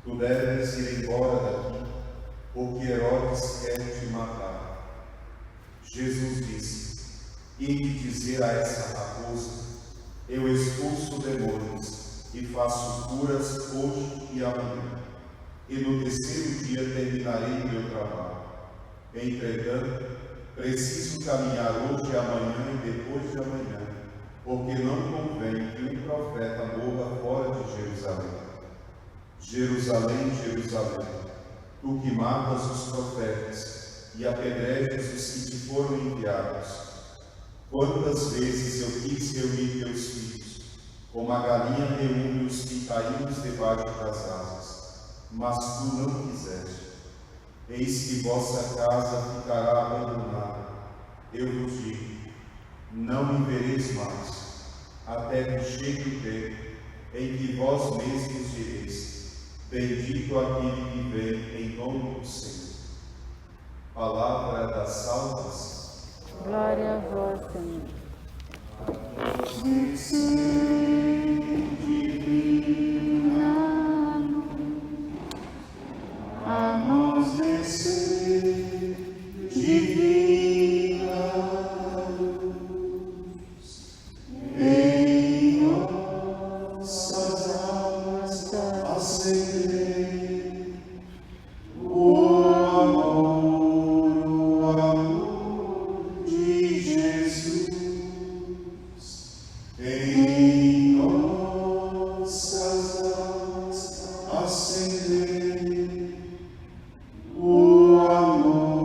Tu deves ir embora daqui, porque Herodes quer te matar. Jesus disse: Ide dizer a essa raposa: eu expulso demônios e faço curas hoje e amanhã, e no terceiro dia terminarei meu trabalho. Entretanto, preciso caminhar hoje e amanhã e depois de amanhã, porque não convém que um profeta morra fora de Jerusalém. Jerusalém, Jerusalém, tu que matas os profetas e apedrejas os que te foram enviados. Quantas vezes eu quis reunir teus filhos, como a galinha reúne os pintainhos debaixo das asas, mas tu não quiseste. Eis que vossa casa ficará abandonada. Eu vos digo, não me vereis mais, até que chegue o tempo em que vós mesmos direis: bendito aquele que vem em nome do Senhor. Palavra da salvação. Glória a vós, Senhor. A nós descer, divina luz, em nossas almas acender o amor de Jesus, em nossas almas acender o amor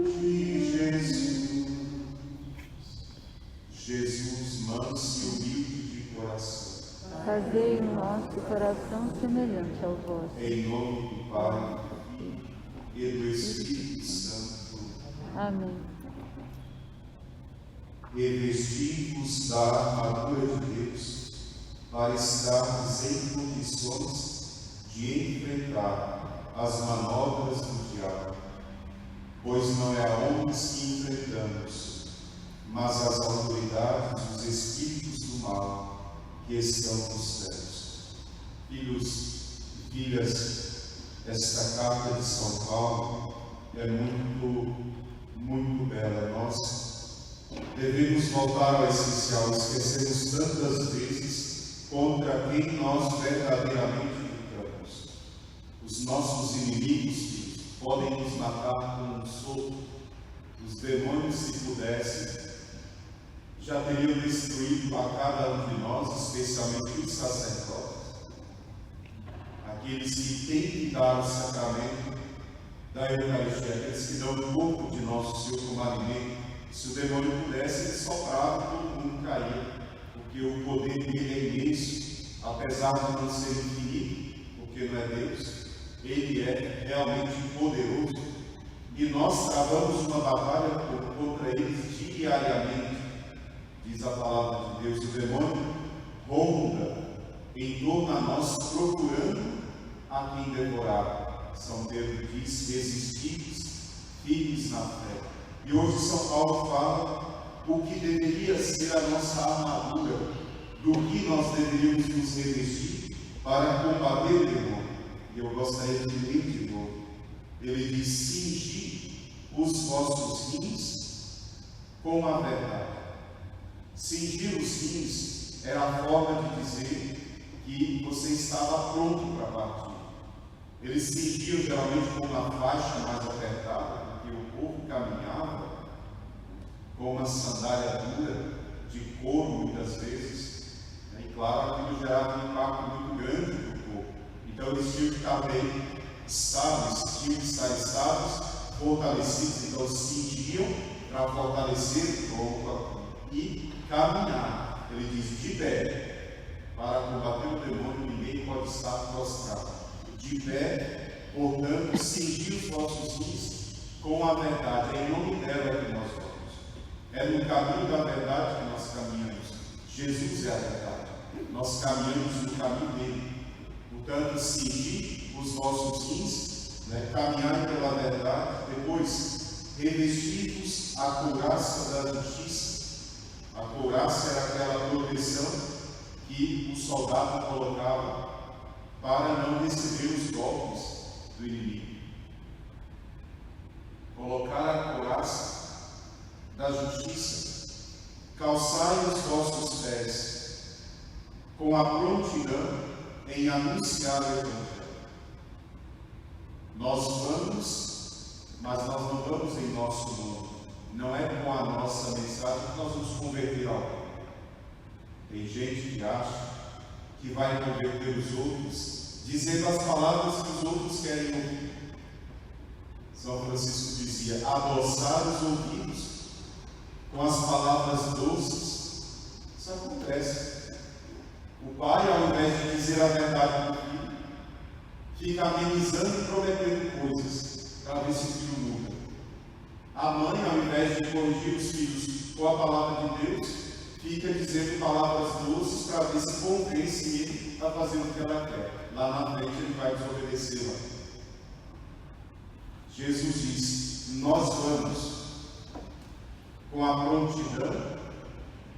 de Jesus. Jesus, manso e humilde de coração, fazei o nosso coração semelhante ao vosso. Em nome do Pai, do Filho e do Espírito Santo. Amém. Revesti-vos da armadura de Deus, para estarmos em condições de enfrentar as manobras do diabo, pois não é a homens que enfrentamos, mas as autoridades dos espíritos do mal que estão nos céus. Filhos e filhas, esta carta de São Paulo é muito bela. Nós devemos voltar ao essencial. Esquecemos tantas vezes contra quem nós verdadeiramente lutamos. Os nossos inimigos podem nos matar com um soco. Os demônios, se pudessem, já teriam destruído a cada um de nós, especialmente os sacerdotes, aqueles que têm que dar o sacramento da Eucaristia, aqueles que dão o corpo de nosso Senhor como alimento. Se o demônio pudesse, ele soprava, todo mundo caía, porque o poder dele é imenso, apesar de não ser infinito, porque não é Deus, ele é realmente poderoso, e nós travamos uma batalha contra eles diariamente. Diz a palavra de Deus: o demônio ronda em torno a nós, procurando a quem devorar. São Pedro diz: resistis, firmes na fé. E hoje São Paulo fala o que deveria ser a nossa armadura, do que nós deveríamos nos revestir para combater o demônio. E eu gostaria de ler de novo. Ele diz: cingi os vossos rins com a verdade. Cingir os rins era a forma de dizer que você estava pronto para partir. Eles cingiam geralmente com uma faixa mais apertada, porque o povo caminhava com uma sandália dura, de couro muitas vezes, e claro, aquilo gerava um impacto muito grande para o povo. Então eles tinham que estar bem estáveis, tinham que estar estáveis, fortalecidos. Então cingiam para fortalecer o tronco e caminhar. Ele diz: de pé, para combater o demônio, ninguém pode estar prostrado. De pé, portanto, cingir os vossos rins com a verdade. É em nome dela que nós vamos. É no caminho da verdade que nós caminhamos. Jesus é a verdade. Nós caminhamos no caminho dele. Portanto, cingir os vossos rins, caminhar pela verdade. Depois, revestir-vos a couraça da justiça. A couraça era aquela proteção que o soldado colocava para não receber os golpes do inimigo. Colocar a couraça da justiça, calçai os vossos pés com a prontidão em anunciar o Evangelho. Nós vamos, mas nós não vamos em nosso nome. Não é com a nossa mensagem que nós vamos converter alguém. Tem gente que acha que vai converter os outros dizendo as palavras que os outros querem ouvir. São Francisco dizia: adoçar os ouvidos com as palavras doces. Isso acontece. O pai, ao invés de dizer a verdade do filho, fica amenizando e prometendo coisas para ver se o filho muda. A mãe, ao invés de corrigir os filhos com a palavra de Deus, fica dizendo palavras doces para ver se convence ele a fazer o que ela quer. Lá na frente ele vai desobedecê-la. Jesus diz: nós vamos com a prontidão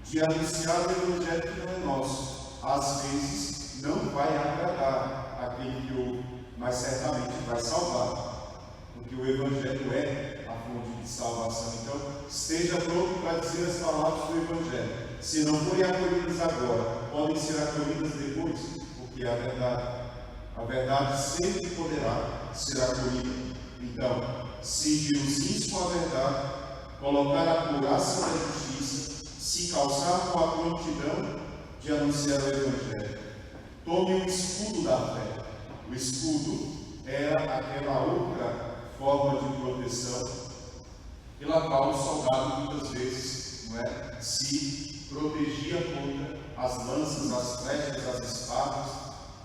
de anunciar o Evangelho que não é nosso. Às vezes não vai agradar aquele que ouve, mas certamente vai salvar, porque o Evangelho é a fonte de salvação. Então, esteja pronto para dizer as palavras do Evangelho. Se não forem acolhidas agora, podem ser acolhidas depois, porque a verdade sempre poderá ser acolhida. Então, cingir-os com a verdade, colocar a couraça da justiça, se calçar com a prontidão de anunciar o Evangelho. Tome o escudo da fé. O escudo era aquela outra forma de proteção pela qual o soldado muitas vezes se protegia contra as lanças, as flechas, as espadas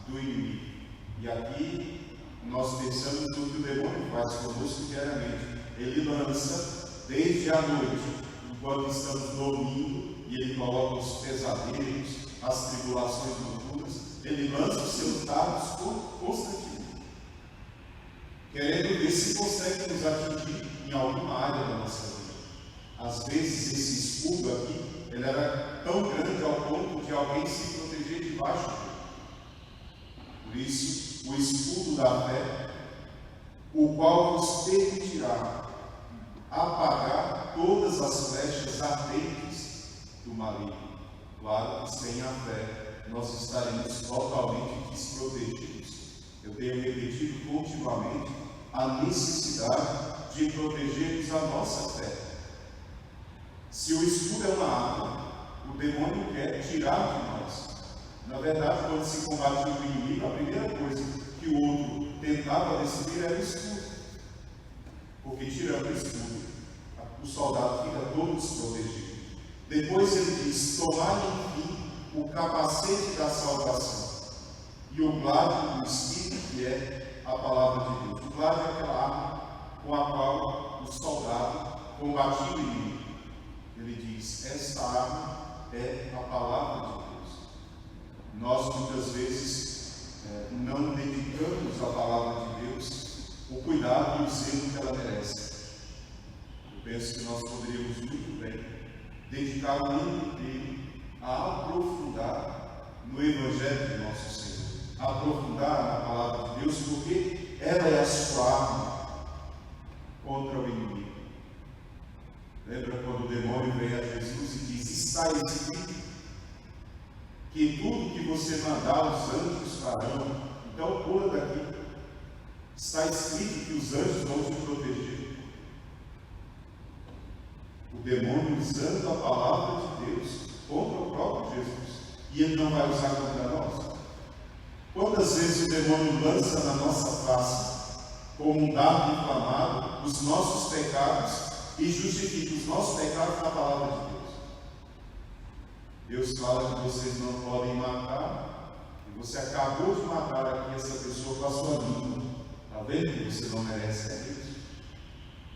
do inimigo. E aqui nós pensamos no que o demônio faz conosco diariamente. Ele lança desde a noite, enquanto estamos dormindo, e ele coloca os pesadelos, as tribulações noturnas. Ele lança os seus dardos constantemente, querendo ver se consegue nos atingir em alguma área da nossa vida. Às vezes esse escudo aqui, ele era tão grande ao ponto de alguém se proteger debaixo dele. Por isso, o escudo da fé, o qual vos permitirá apagar todas as flechas ardentes do maligno. Claro que sem a fé nós estaremos totalmente desprotegidos. Eu tenho repetido continuamente a necessidade de protegermos a nossa fé. Se o escudo é uma arma, o demônio quer tirar de nós. Na verdade, quando se combatia o inimigo, a primeira coisa que o outro tentava decidir era o escudo. Porque tirando o escudo, o soldado fica todo desprotegido. Depois ele diz: tomai enfim o capacete da salvação e o gládio do Espírito, que é a palavra de Deus. O gládio é aquela arma com a qual o soldado combatia o inimigo. Ele diz: esta arma é a palavra de Deus. Nós muitas vezes não dedicamos à palavra de Deus o cuidado e o zelo que ela merece. Eu penso que nós poderíamos muito bem dedicar o ano inteiro a aprofundar no Evangelho de nosso Senhor, aprofundar na palavra de Deus, porque ela é a sua arma contra o inimigo. Lembra quando o demônio vem a Jesus e diz: está escrito que tudo que você mandar os anjos farão. Então pula daqui. Está escrito que os anjos vão te proteger. O demônio usando a palavra de Deus contra o próprio Jesus. E ele não vai usar contra nós. Quantas vezes o demônio lança na nossa face, como um dardo inflamado, os nossos pecados e justifica os nossos pecados na palavra de Deus. Deus fala que vocês não podem matar, e você acabou de matar aqui essa pessoa com a sua língua. Está vendo que você não merece a Deus?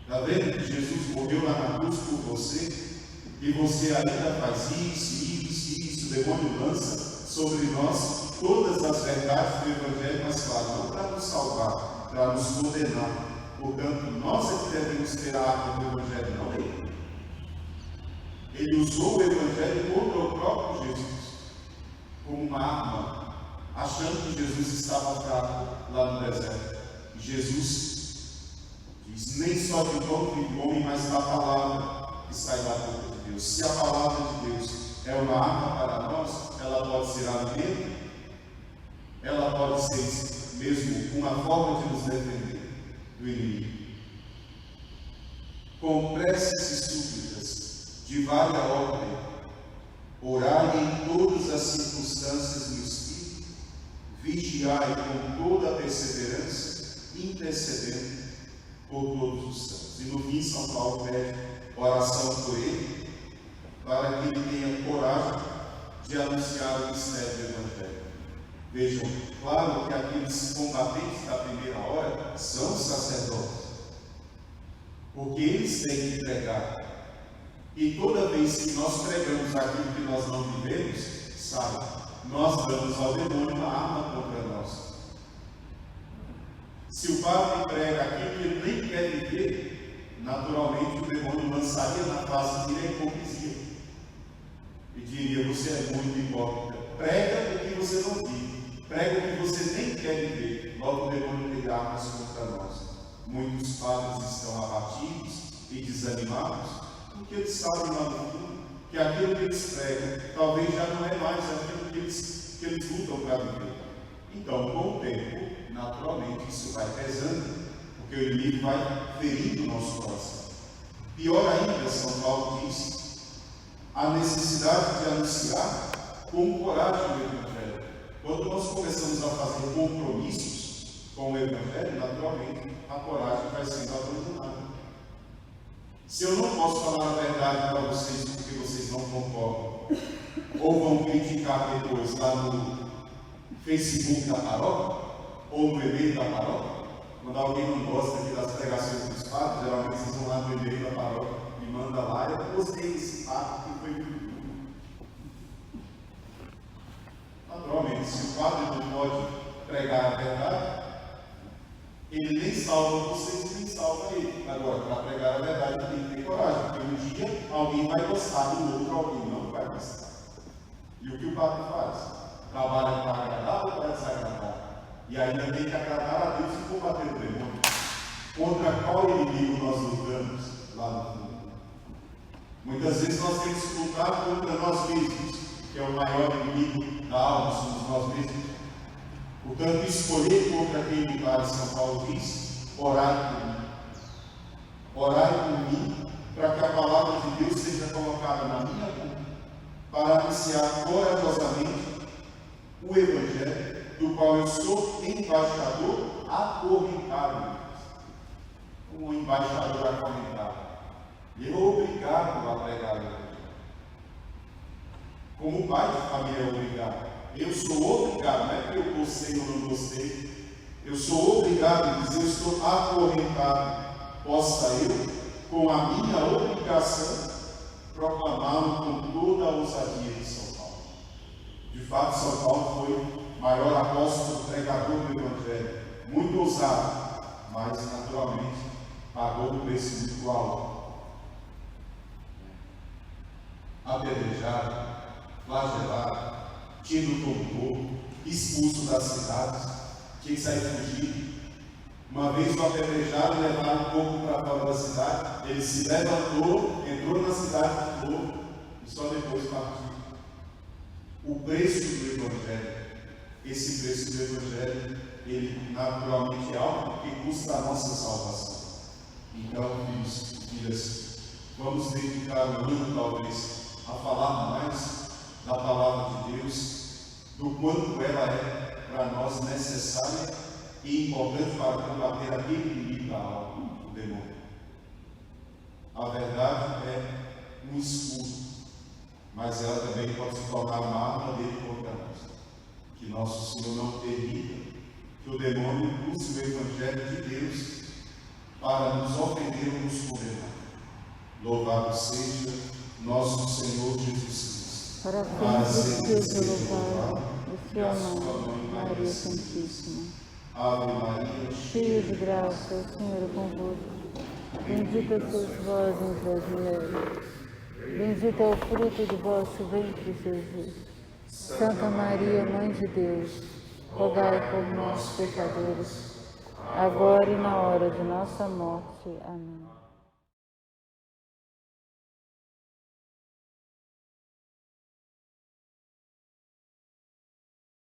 Está vendo que Jesus morreu lá na cruz por você? E você ainda faz isso. O demônio lança sobre nós todas as verdades do Evangelho, mas claro, não para nos salvar, para nos condenar. Portanto, nós é que devemos ter a arma do Evangelho, não ele. Ele usou o Evangelho contra o próprio Jesus. como uma arma, achando que Jesus estava fraco lá no deserto. E Jesus diz: nem só de pão vive o homem, mas da palavra que sai da boca de Deus. Se a palavra de Deus é uma arma para nós, ela pode ser alimento, ela pode ser mesmo uma forma de nos defender do inimigo. Com preces e súplicas de vária ordem, orai em todas as circunstâncias no Espírito, vigiai com toda a perseverança, intercedendo por todos os santos. E no fim, São Paulo pede oração por ele, para que ele tenha coragem de anunciar o mistério do Evangelho. Vejam, claro que aqueles combatentes da primeira hora são os sacerdotes, porque eles têm que pregar. E toda vez que nós pregamos aquilo que nós não vivemos, sabe, nós damos ao demônio uma arma contra nós. Se o padre prega aquilo que ele nem quer viver, naturalmente o demônio lançaria na face dele a hipocrisia e diria: você é muito hipócrita, prega o que você não vive, prega o que você nem quer viver. Logo o demônio teria armas contra nós. Muitos padres estão abatidos e desanimados, porque eles sabem lá no fundo que aquilo que eles pregam talvez já não é mais aquilo que eles lutam para viver. Então, com o tempo, naturalmente, isso vai pesando, porque o inimigo vai ferindo o nosso coração. Pior ainda, São Paulo diz, a necessidade de anunciar com coragem o Evangelho. Quando nós começamos a fazer compromissos com o Evangelho, naturalmente, a coragem vai sendo abandonada. Se eu não posso falar a verdade para vocês porque vocês não concordam, ou vão criticar depois lá no Facebook da paróquia, ou no e-mail da paróquia, quando alguém não gosta aqui das pregações dos padres, geralmente vocês vão lá no e-mail da paróquia e manda lá: eu gostei desse padre que foi muito. Naturalmente, se o padre não pode pregar a verdade, ele nem salva vocês, nem salva ele. Agora, para pregar a verdade, tem que ter coragem, porque um dia alguém vai gostar do outro, alguém não vai gostar. E o que o padre faz? Trabalha para agradar ou para desagradar? E ainda tem que agradar a Deus e combater o demônio. Contra qual inimigo nós lutamos lá no fundo? Muitas vezes nós temos que lutar contra nós mesmos, que é o maior inimigo da alma, somos nós mesmos. Portanto, escolher contra quem lutar, São Paulo diz: orai por mim. Orai por mim, para que a palavra de Deus seja colocada na minha boca, para anunciar corajosamente o Evangelho, do qual eu sou embaixador acorrentado. Um embaixador acorrentado. Eu sou obrigado a pregar o Evangelho. Como pai de família é obrigado. Eu sou obrigado, não é que eu gostei ou não gostei. Eu sou obrigado a dizer: eu estou acorrentado. Possa eu, com a minha obrigação, proclamá-lo com toda a ousadia de São Paulo. De fato, São Paulo foi o maior apóstolo pregador do Evangelho, muito ousado, mas naturalmente pagou um preço muito alto. Apedrejado, flagelado, tido como morto, expulso das cidades, tinha que sair fugido. Uma vez o apedrejaram, levaram um pouco para fora da cidade, ele se levantou, entrou na cidade de novo e só depois partiu. O preço do Evangelho, esse preço do Evangelho, ele naturalmente é alto porque custa a nossa salvação. Então, filhos e filhas, vamos dedicar um ano talvez a falar mais da palavra de Deus, do quanto ela é para nós necessária e importante para combater aquele inimigo da alma, o demônio. A verdade é um escudo, mas ela também pode se tornar uma arma dele contra nós. Que nosso Senhor não permita que o demônio use o Evangelho de Deus para nos ofender ou nos condenar. Louvado seja nosso Senhor Jesus Cristo. Para sempre seja louvado o seu nome, Maria Santíssima. Ave Maria, cheia de graça, o Senhor é convosco. Bendita sois vós entre as mulheres. Bendito é o fruto do vosso ventre, Jesus. Santa Maria, Mãe de Deus, rogai por nós, pecadores, agora e na hora de nossa morte. Amém.